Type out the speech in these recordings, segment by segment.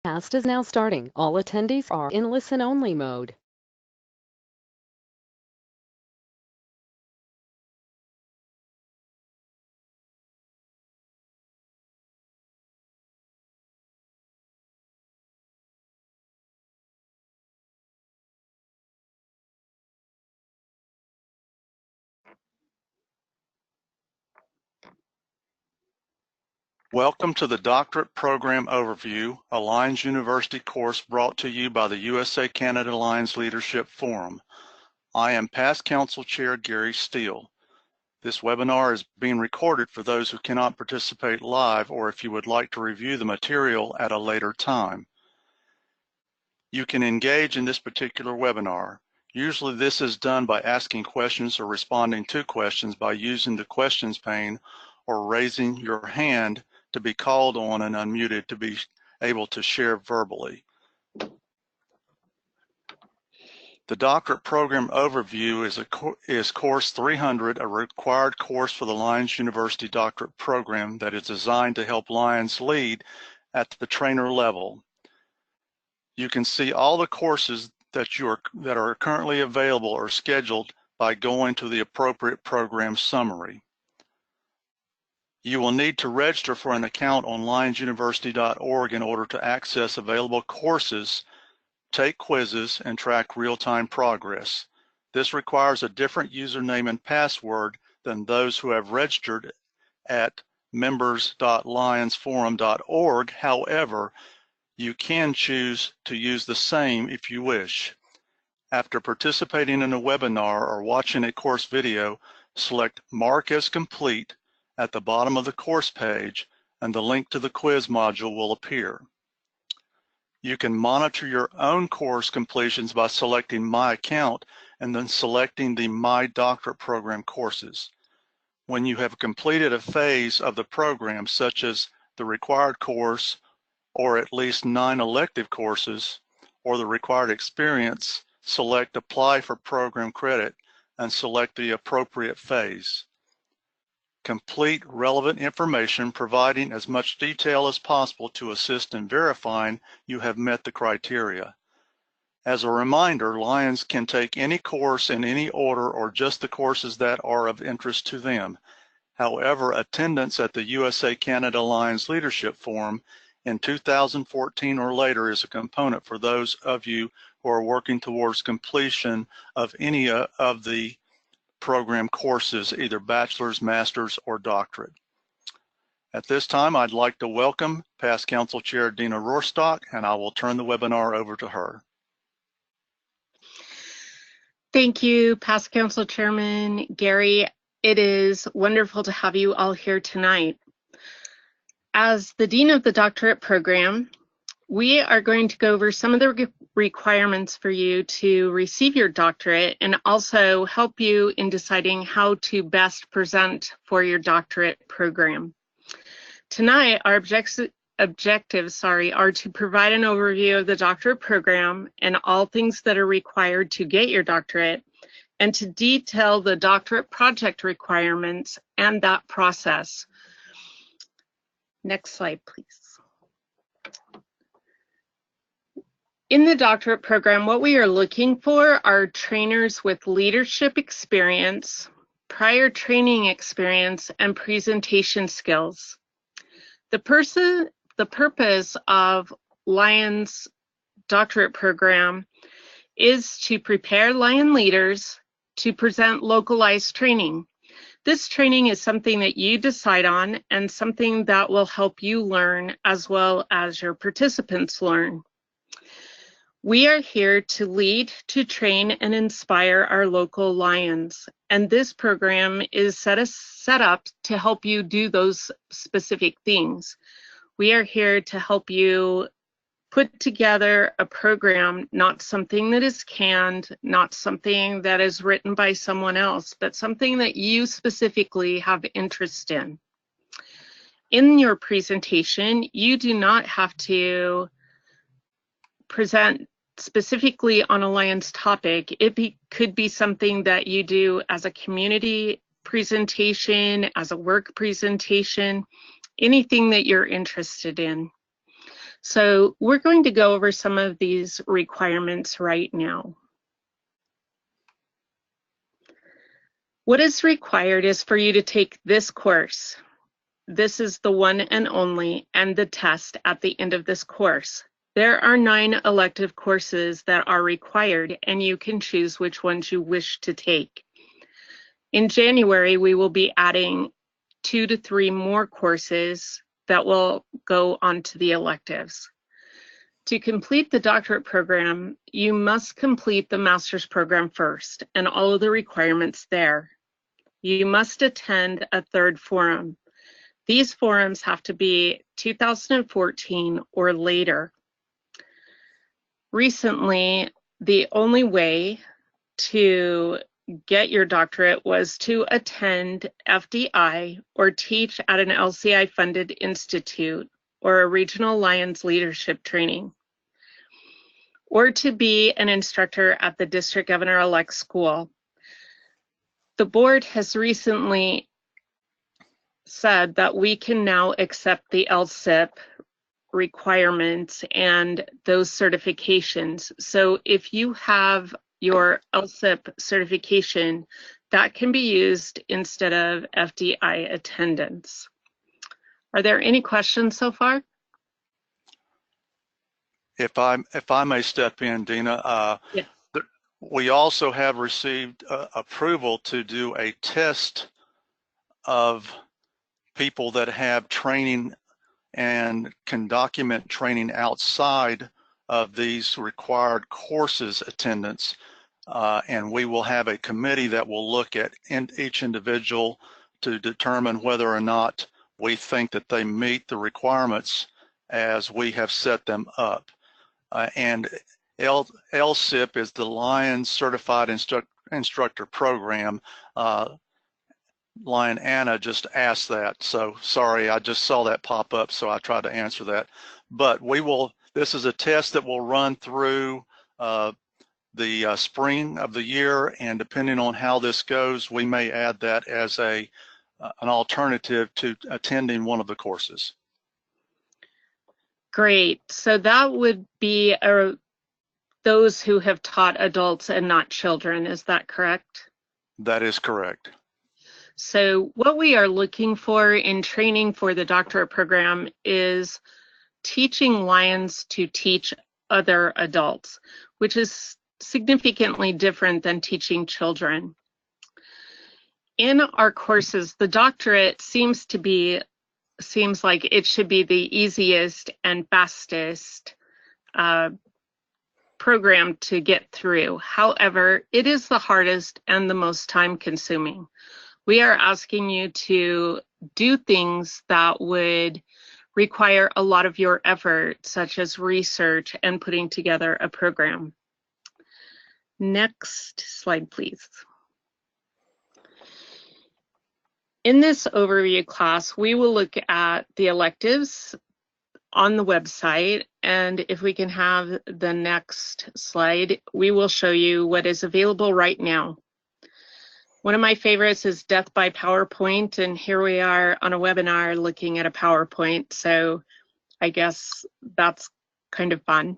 Cast is now starting. All attendees are in listen-only mode. Welcome to the Doctorate Program Overview, a Lions University course brought to you by the USA-Canada Lions Leadership Forum. I am past Council Chair Gary Steele. This webinar is being recorded for those who cannot participate live or if you would like to review the material at a later time. You can engage in this particular webinar. Usually this is done by asking questions or responding to questions by using the questions pane or raising your hand to be called on and unmuted to be able to share verbally. The Doctorate Program Overview is Course 300, a required course for the Lions University Doctorate Program that is designed to help Lions lead at the trainer level. You can see all the courses that are currently available or scheduled by going to the appropriate program summary. You will need to register for an account on lionsuniversity.org in order to access available courses, take quizzes, and track real-time progress. This requires a different username and password than those who have registered at members.lionsforum.org. However, you can choose to use the same if you wish. After participating in a webinar or watching a course video, select Mark as Complete at the bottom of the course page, and the link to the quiz module will appear. You can monitor your own course completions by selecting My Account and then selecting the My Doctorate Program courses. When you have completed a phase of the program, such as the required course or at least 9 elective courses or the required experience, select Apply for Program Credit and select the appropriate phase. Complete relevant information, providing as much detail as possible to assist in verifying you have met the criteria. As a reminder, Lions can take any course in any order or just the courses that are of interest to them. However, attendance at the USA-Canada Lions Leadership Forum in 2014 or later is a component for those of you who are working towards completion of any of the program courses, either bachelor's, master's, or doctorate. At this time, I'd like to welcome past Council Chair Dina Rohrstock, and I will turn the webinar over to her. Thank you, past Council Chairman Gary. It is wonderful to have you all here tonight. As the Dean of the Doctorate Program, we are going to go over some of the requirements for you to receive your doctorate and also help you in deciding how to best present for your doctorate program. Tonight, our objectives are to provide an overview of the doctorate program and all things that are required to get your doctorate, and to detail the doctorate project requirements and that process. Next slide, please. In the doctorate program, what we are looking for are trainers with leadership experience, prior training experience, and presentation skills. The purpose of Lions Doctorate Program is to prepare Lion leaders to present localized training. This training is something that you decide on and something that will help you learn as well as your participants learn. We are here to lead, to train, and inspire our local Lions, and this program is set up to help you do those specific things. We are here to help you put together a program, not something that is canned, not something that is written by someone else, but something that you specifically have interest in. In your presentation, you do not have to present specifically on a Lions topic. It could be something that you do as a community presentation, as a work presentation, anything that you're interested in. So we're going to go over some of these requirements right now. What is required is for you to take this course. This is the one and only, and the test at the end of this course. There are 9 elective courses that are required, and you can choose which ones you wish to take. In January, we will be adding 2 to 3 more courses that will go onto the electives. To complete the doctorate program, you must complete the master's program first and all of the requirements there. You must attend a 3rd forum. These forums have to be 2014 or later. Recently, the only way to get your doctorate was to attend FDI or teach at an LCI-funded institute or a regional Lions leadership training, or to be an instructor at the district governor-elect school. The board has recently said that we can now accept the LSIP requirements and those certifications. So if you have your LSIP certification, that can be used instead of FDI attendance. Are there any questions so far? If I may step in, Dina, Yes. we also have received approval to do a test of people that have training and can document training outside of these required courses attendance. And we will have a committee that will look at each individual to determine whether or not we think that they meet the requirements as we have set them up. And LSIP is the Lions Certified Instructor Program. Lion Anna just asked that, so sorry, I just saw that pop up, so I tried to answer that. But this is a test that will run through the spring of the year, and depending on how this goes, we may add that as an alternative to attending one of the courses. Great. So that would be those who have taught adults and not children. Is that correct? That is correct. So what we are looking for in training for the doctorate program is teaching Lions to teach other adults, which is significantly different than teaching children. In our courses, the doctorate seems like it should be the easiest and fastest program to get through. However, it is the hardest and the most time-consuming. We are asking you to do things that would require a lot of your effort, such as research and putting together a program. Next slide, please. In this overview class, we will look at the electives on the website, and if we can have the next slide, we will show you what is available right now. One of my favorites is Death by PowerPoint, and here we are on a webinar looking at a PowerPoint, so I guess that's kind of fun.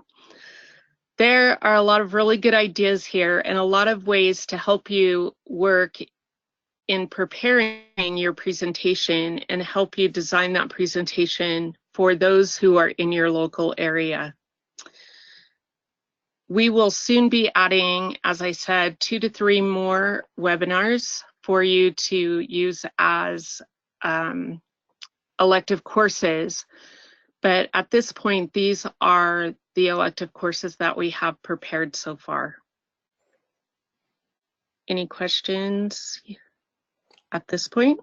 There are a lot of really good ideas here and a lot of ways to help you work in preparing your presentation and help you design that presentation for those who are in your local area. We will soon be adding, as I said, 2 to 3 more webinars for you to use as elective courses. But at this point, these are the elective courses that we have prepared so far. Any questions at this point?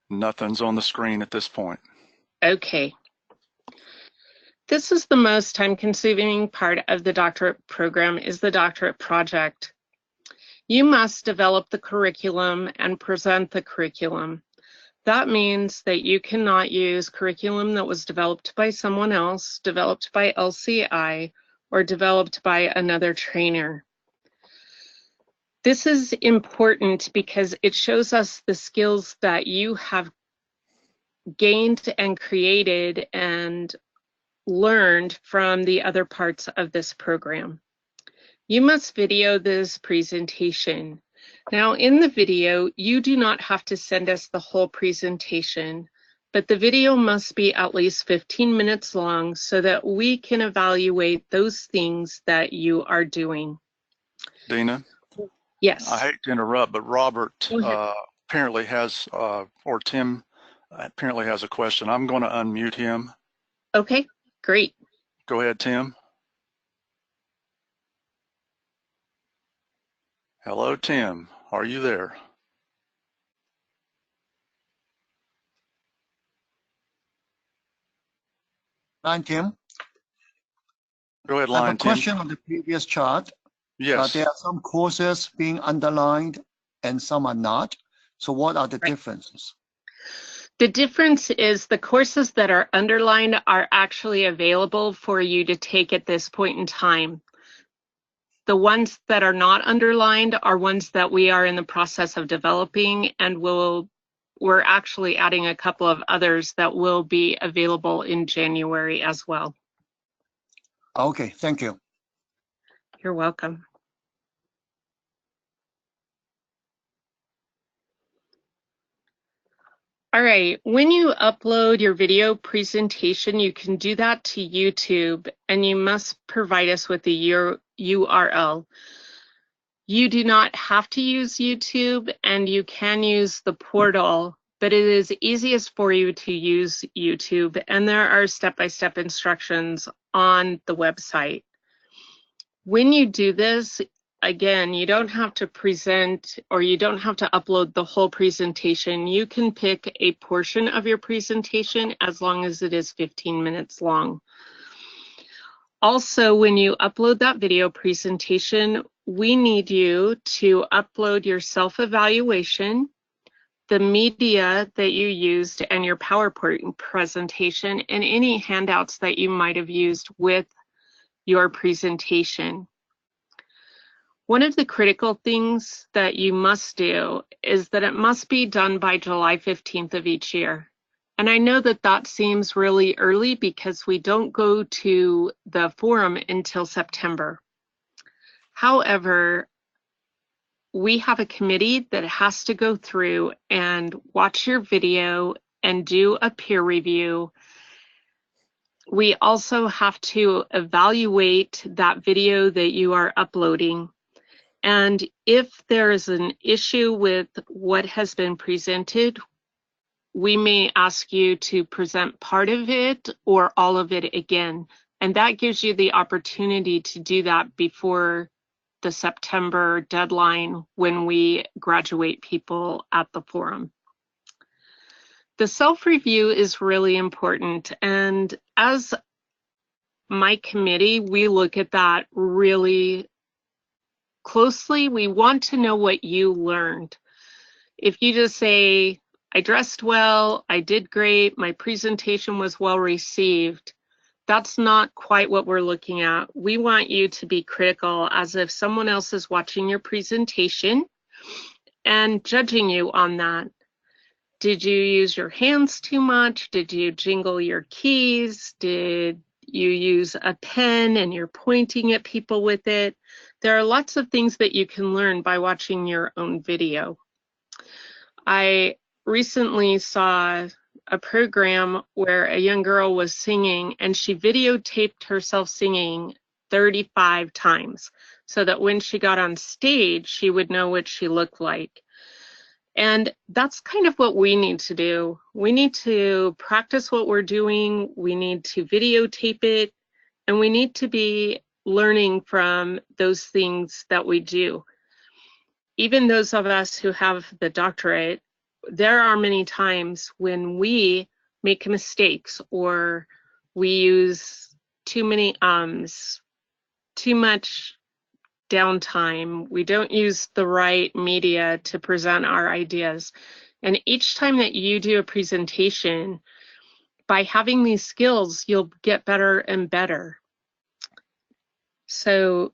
Nothing's on the screen at this point. Okay. This is the most time-consuming part of the doctorate program, is the doctorate project. You must develop the curriculum and present the curriculum. That means that you cannot use curriculum that was developed by someone else, developed by LCI, or developed by another trainer. This is important because it shows us the skills that you have gained and created and learned from the other parts of this program. You must video this presentation. Now, in the video, you do not have to send us the whole presentation, but the video must be at least 15 minutes long so that we can evaluate those things that you are doing. Dina? Yes. I hate to interrupt, but Robert apparently has, or Tim apparently has a question. I'm going to unmute him. Okay, great. Go ahead, Tim. Hello, Tim. Are you there? Line, Tim. Go ahead, I have line a 10. question on the previous chart. Yes. There are some courses being underlined and some are not. So what are the differences? The difference is the courses that are underlined are actually available for you to take at this point in time. The ones that are not underlined are ones that we are in the process of developing, and we're actually adding a couple of others that will be available in January as well. Okay, thank you. You're welcome. All right, when you upload your video presentation, you can do that to YouTube, and you must provide us with the URL. You do not have to use YouTube, and you can use the portal, but it is easiest for you to use YouTube, and there are step-by-step instructions on the website. When you do this, again, you don't have to present or you don't have to upload the whole presentation. You can pick a portion of your presentation as long as it is 15 minutes long. Also, when you upload that video presentation, we need you to upload your self-evaluation, the media that you used, and your PowerPoint presentation, and any handouts that you might have used with your presentation. One of the critical things that you must do is that it must be done by July 15th of each year. And I know that that seems really early because we don't go to the forum until September. However, we have a committee that has to go through and watch your video and do a peer review. We also have to evaluate that video that you are uploading. And if there is an issue with what has been presented, we may ask you to present part of it or all of it again. And that gives you the opportunity to do that before the September deadline when we graduate people at the forum. The self-review is really important. And as my committee, we look at that really closely. We want to know what you learned. If you just say, I dressed well, I did great, my presentation was well received, that's not quite what we're looking at. We want you to be critical as if someone else is watching your presentation and judging you on that. Did you use your hands too much? Did you jingle your keys? Did you use a pen and you're pointing at people with it? There are lots of things that you can learn by watching your own video. I recently saw a program where a young girl was singing and she videotaped herself singing 35 times so that when she got on stage, she would know what she looked like. And that's kind of what we need to do. We need to practice what we're doing. We need to videotape it, and we need to be learning from those things that we do. Even those of us who have the doctorate, there are many times when we make mistakes or we use too many too much downtime. We don't use the right media to present our ideas. And each time that you do a presentation, by having these skills, you'll get better and better. So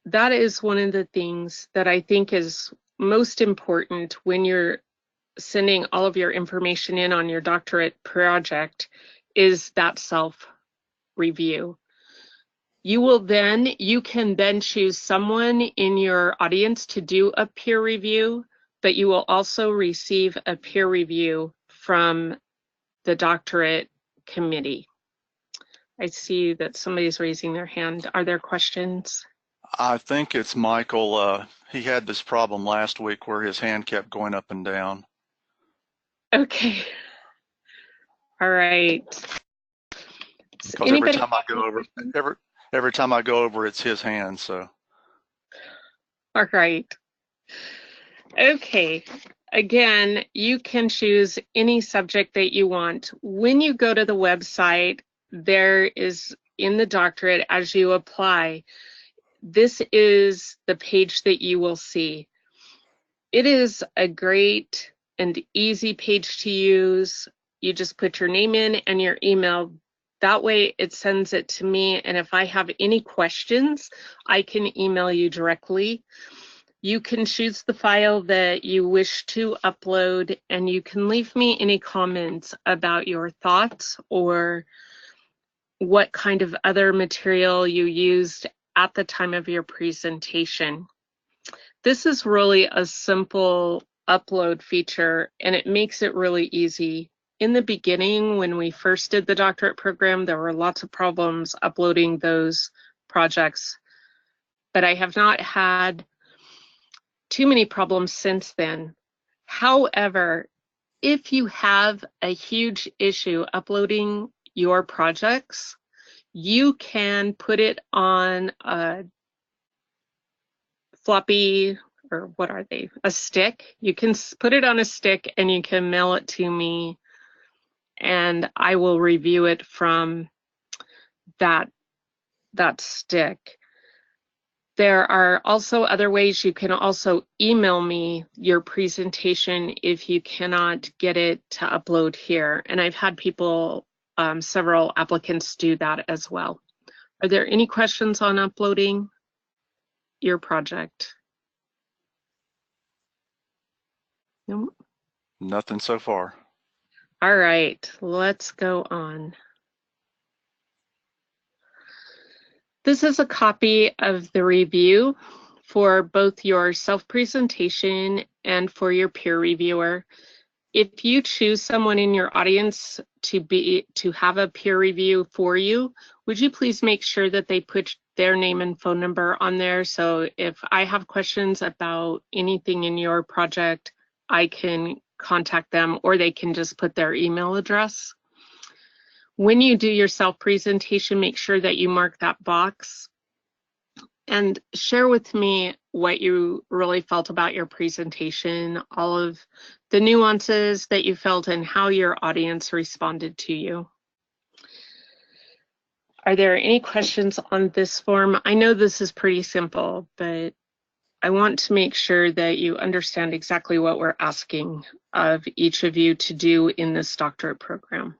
that is one of the things that I think is most important when you're sending all of your information in on your doctorate project is that self-review. You can then choose someone in your audience to do a peer review, but you will also receive a peer review from the doctorate committee. I see that somebody's raising their hand. Are there questions? I think it's Michael. He had this problem last week where his hand kept going up and down. Okay. All right. Because every time I go over, it's his hand. So. All right. Okay. Again, you can choose any subject that you want. When you go to the website, there is in the doctorate as you apply, this is the page that you will see. It is a great and easy page to use. You just put your name in and your email. That way it sends it to me, and if I have any questions, I can email you directly. You can choose the file that you wish to upload, and you can leave me any comments about your thoughts or what kind of other material you used at the time of your presentation. This is really a simple upload feature, and it makes it really easy. In the beginning, when we first did the doctorate program, there were lots of problems uploading those projects, but I have not had too many problems since then. However, if you have a huge issue uploading your projects, you can put it on a floppy, or what are they? A stick. You can put it on a stick and you can mail it to me, and I will review it from that stick. There are also other ways. You can also email me your presentation if you cannot get it to upload here. And I've had people, several applicants do that as well. Are there any questions on uploading your project? No? Nothing so far. All right, let's go on. This is a copy of the review for both your self-presentation and for your peer reviewer. If you choose someone in your audience to have a peer review for you, would you please make sure that they put their name and phone number on there? So if I have questions about anything in your project, I can contact them, or they can just put their email address. When you do your self-presentation, make sure that you mark that box and share with me what you really felt about your presentation, all of the nuances that you felt, and how your audience responded to you. Are there any questions on this form? I know this is pretty simple, but I want to make sure that you understand exactly what we're asking of each of you to do in this doctorate program.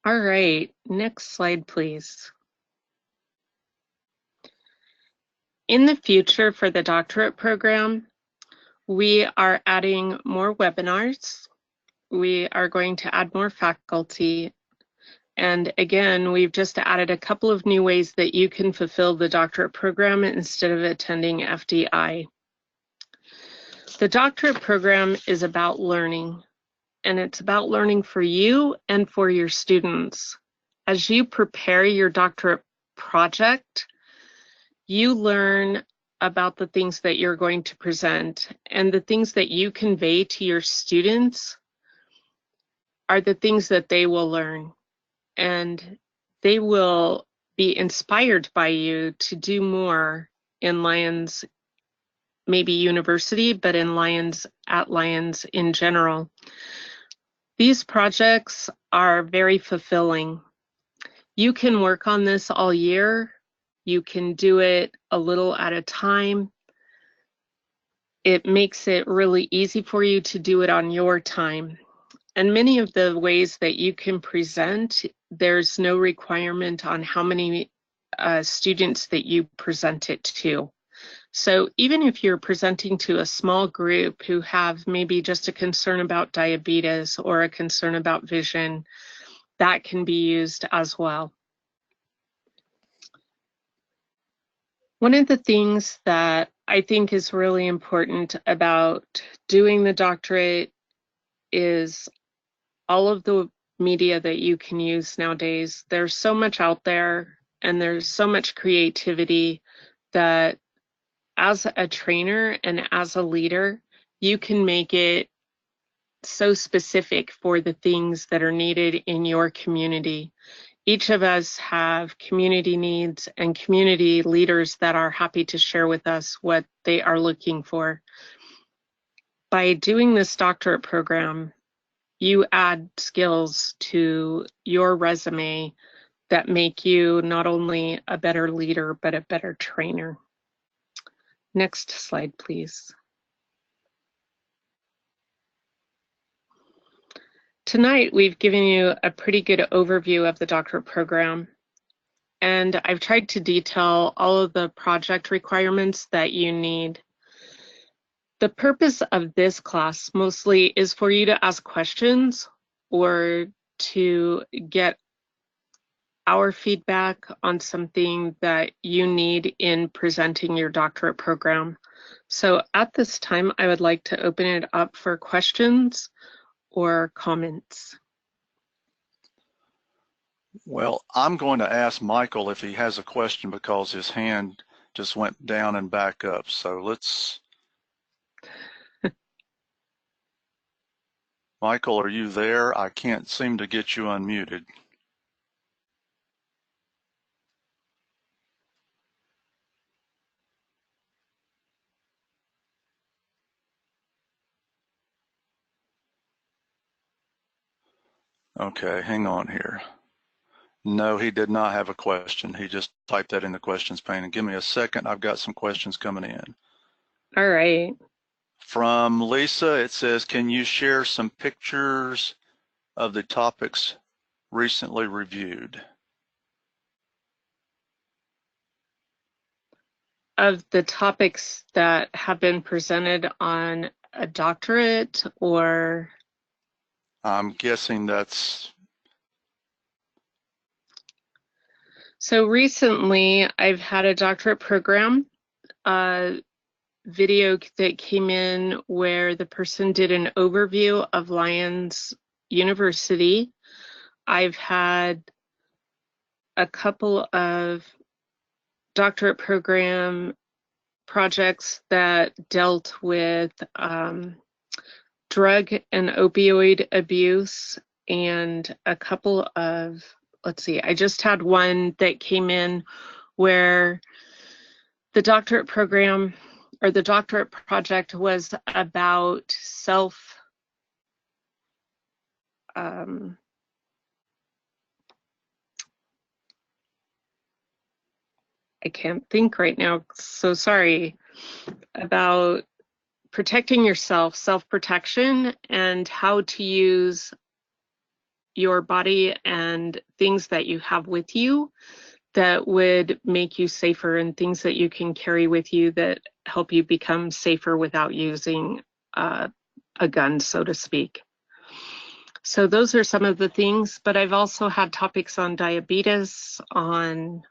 All right, next slide, please. In the future for the doctorate program, we are adding more webinars. We are going to add more faculty. And again, we've just added a couple of new ways that you can fulfill the doctorate program instead of attending FDI. The doctorate program is about learning, and it's about learning for you and for your students. As you prepare your doctorate project, you learn about the things that you're going to present, and the things that you convey to your students are the things that they will learn, and they will be inspired by you to do more in Lions, maybe university, but in Lions, at Lions in general. These projects are very fulfilling. You can work on this all year. You can do it a little at a time. It makes it really easy for you to do it on your time. And many of the ways that you can present, there's no requirement on how many students that you present it to. So even if you're presenting to a small group who have maybe just a concern about diabetes or a concern about vision, that can be used as well. One of the things that I think is really important about doing the doctorate is all of the media that you can use nowadays. There's so much out there and there's so much creativity that as a trainer and as a leader, you can make it so specific for the things that are needed in your community. Each of us have community needs and community leaders that are happy to share with us what they are looking for. By doing this doctorate program, you add skills to your resume that make you not only a better leader, but a better trainer. Next slide, please. Tonight, we've given you a pretty good overview of the doctorate program, and I've tried to detail all of the project requirements that you need. The purpose of this class mostly is for you to ask questions or to get our feedback on something that you need in presenting your doctorate program. So at this time, I would like to open it up for questions or comments. Well, I'm going to ask Michael if he has a question because his hand just went down and back up. So let's. Michael, are you there? I can't seem to get you unmuted. Okay, hang on here. No, he did not have a question. He just typed that in the questions pane. And give me a second. I've got some questions coming in. All right. From Lisa, it says, can you share some pictures of the topics recently reviewed? Of the topics that have been presented on a doctorate, or? I'm guessing that's. So recently, I've had a doctorate program video that came in where the person did an overview of Lyons University. I've had a couple of doctorate program projects that dealt with drug and opioid abuse, and a couple of, let's see, I just had one that came in where the doctorate program or the doctorate project was about I can't think right now, so sorry, about protecting yourself, self-protection, and how to use your body and things that you have with you that would make you safer, and things that you can carry with you that help you become safer without using a gun, so to speak. So those are some of the things, but I've also had topics on diabetes, on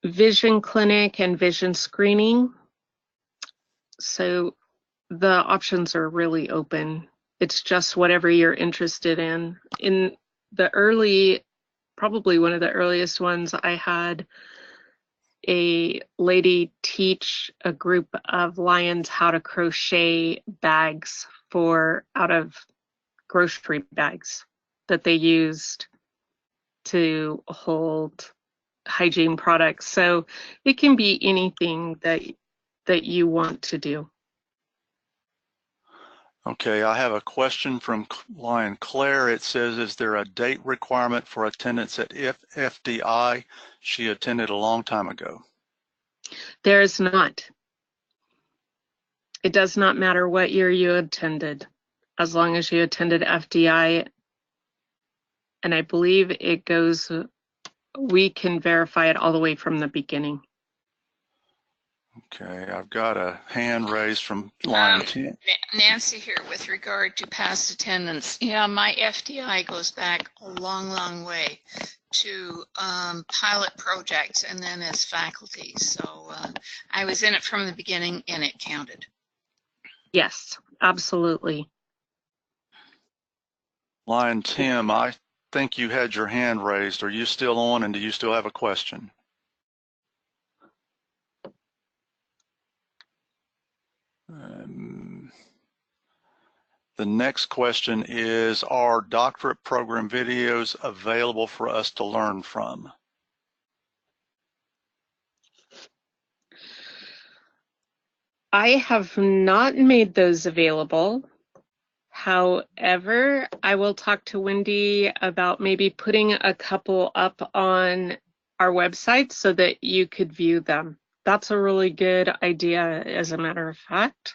vision clinic and vision screening. So the options are really open. It's just whatever you're interested in. In the early, probably one of the earliest ones, I had a lady teach a group of Lions how to crochet bags out of grocery bags that they used to hold hygiene products. So it can be anything that you want to do. Okay, I have a question from Lion Claire. It says, is there a date requirement for attendance at FDI? She attended a long time ago. There is not. It does not matter what year you attended, as long as you attended FDI. And I believe it goes, we can verify it all the way from the beginning. Okay, I've got a hand raised from line 10. Nancy here with regard to past attendance. Yeah, my FDI goes back a long, long way to pilot projects and then as faculty. So I was in it from the beginning and it counted. Yes, absolutely. Line 10, I think you had your hand raised. Are you still on, and do you still have a question? The next question is, are doctorate program videos available for us to learn from? I have not made those available. However, I will talk to Wendy about maybe putting a couple up on our website so that you could view them. That's a really good idea, as a matter of fact.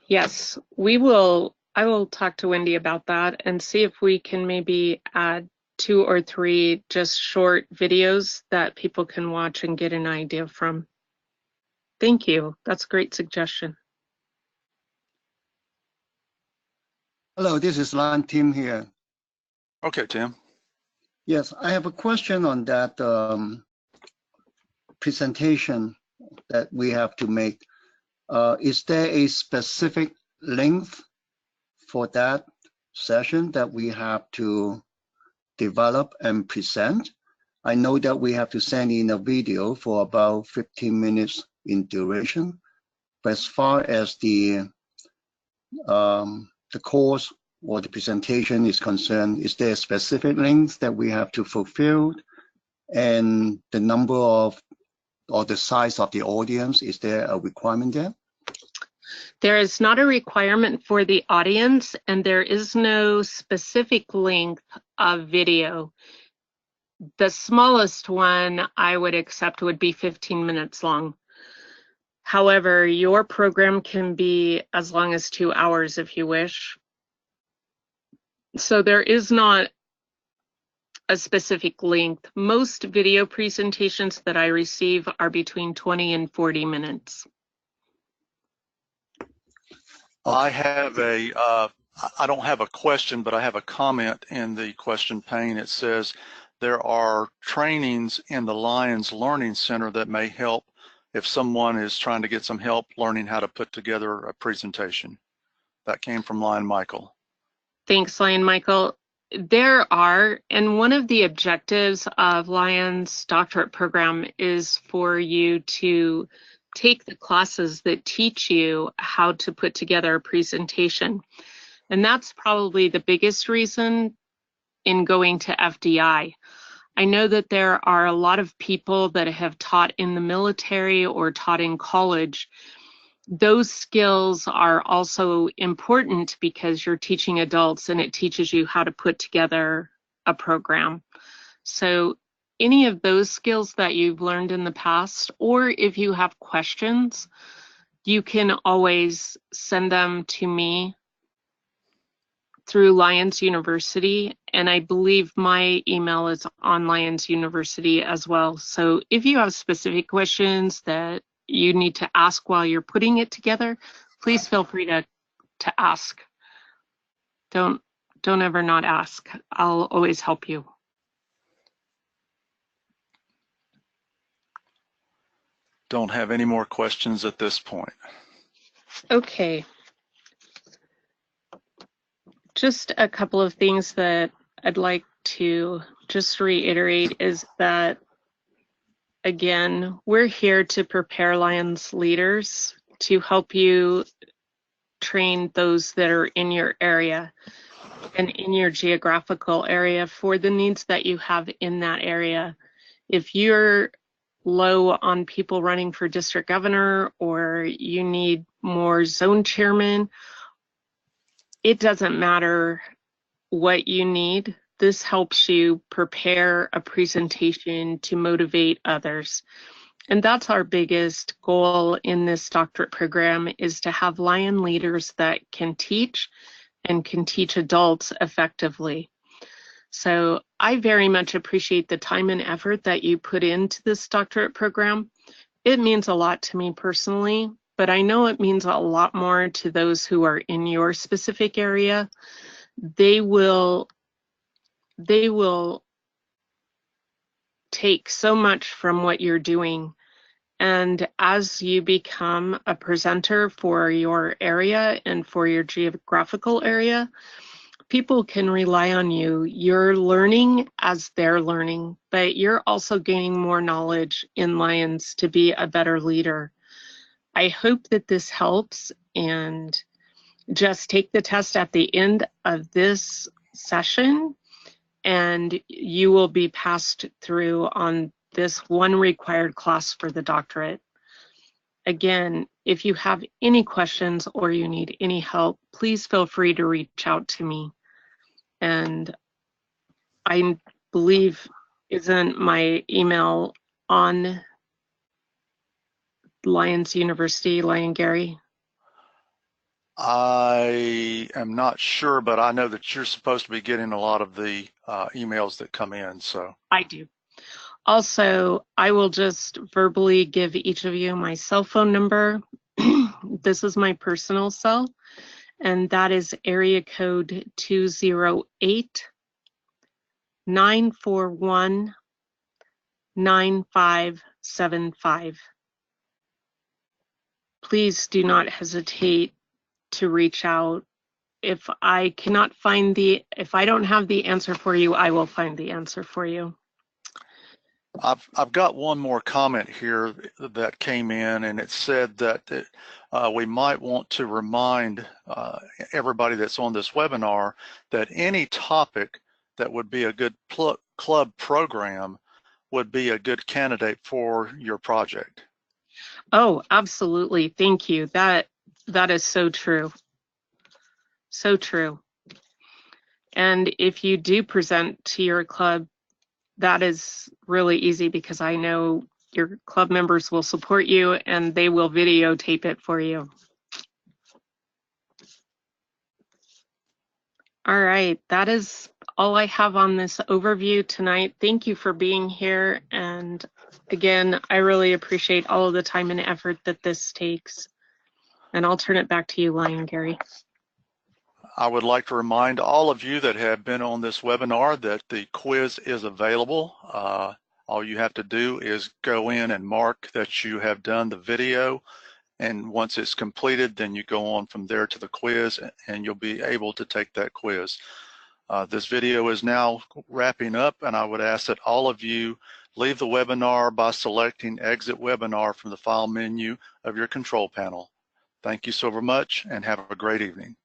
Yes, we will. I will talk to Wendy about that and see if we can maybe add 2 or 3 just short videos that people can watch and get an idea from. Thank you. That's a great suggestion. Hello, this is Lan Tim here. Okay, Tim. Yes, I have a question on that presentation that we have to make. Is there a specific length for that session that we have to develop and present? I know that we have to send in a video for about 15 minutes in duration, but as far as the course or the presentation is concerned, is there a specific length that we have to fulfill? And the number of, or the size of the audience, is there a requirement there? There is not a requirement for the audience, and there is no specific length of video. The smallest one I would accept would be 15 minutes long. However, your program can be as long as 2 hours if you wish. So there is not a specific length. Most video presentations that I receive are between 20 and 40 minutes. I have a, I don't have a question, but I have a comment in the question pane. It says there are trainings in the Lions Learning Center that may help if someone is trying to get some help learning how to put together a presentation. That came from Lion Michael. Thanks, Lion Michael. There are, and one of the objectives of Lion's doctorate program is for you to take the classes that teach you how to put together a presentation. And that's probably the biggest reason in going to FDI. I know that there are a lot of people that have taught in the military or taught in college. Those skills are also important because you're teaching adults and it teaches you how to put together a program. So any of those skills that you've learned in the past, or if you have questions, you can always send them to me through Lions University, and I believe my email is on Lions University as well. So if you have specific questions that you need to ask while you're putting it together, please feel free to ask. Don't ever not ask. I'll always help you. Don't have any more questions at this point. Okay. Just a couple of things that I'd like to just reiterate is that, again, we're here to prepare Lions leaders to help you train those that are in your area and in your geographical area for the needs that you have in that area. If you're low on people running for district governor or you need more zone chairman, it doesn't matter what you need. This helps you prepare a presentation to motivate others. And that's our biggest goal in this doctorate program, is to have Lion leaders that can teach and can teach adults effectively. So I very much appreciate the time and effort that you put into this doctorate program. It means a lot to me personally, but I know it means a lot more to those who are in your specific area. They will take so much from what you're doing. And as you become a presenter for your area and for your geographical area, people can rely on you. You're learning as they're learning, but you're also gaining more knowledge in Lions to be a better leader. I hope that this helps, and just take the test at the end of this session and you will be passed through on this one required class for the doctorate. Again, if you have any questions or you need any help, please feel free to reach out to me. And I believe, isn't my email on Lions University, Lion Gary? I am not sure, but I know that you're supposed to be getting a lot of the emails that come in, so. I do. Also, I will just verbally give each of you my cell phone number. This is my personal cell, and that is area code 208-941-9575. Please do not hesitate to reach out. If I don't have the answer for you, I will find the answer for you. I've got one more comment here that came in, and it said that we might want to remind everybody that's on this webinar that any topic that would be a good club program would be a good candidate for your project. Oh, absolutely. Thank you. That is so true. So true. And if you do present to your club, that is really easy because I know your club members will support you and they will videotape it for you. All right, that is all I have on this overview tonight. Thank you for being here. And again, I really appreciate all of the time and effort that this takes. And I'll turn it back to you, Lion Gary. I would like to remind all of you that have been on this webinar that the quiz is available. All you have to do is go in and mark that you have done the video, and once it's completed, then you go on from there to the quiz and you'll be able to take that quiz. This video is now wrapping up, and I would ask that all of you leave the webinar by selecting Exit Webinar from the file menu of your control panel. Thank you so very much and have a great evening.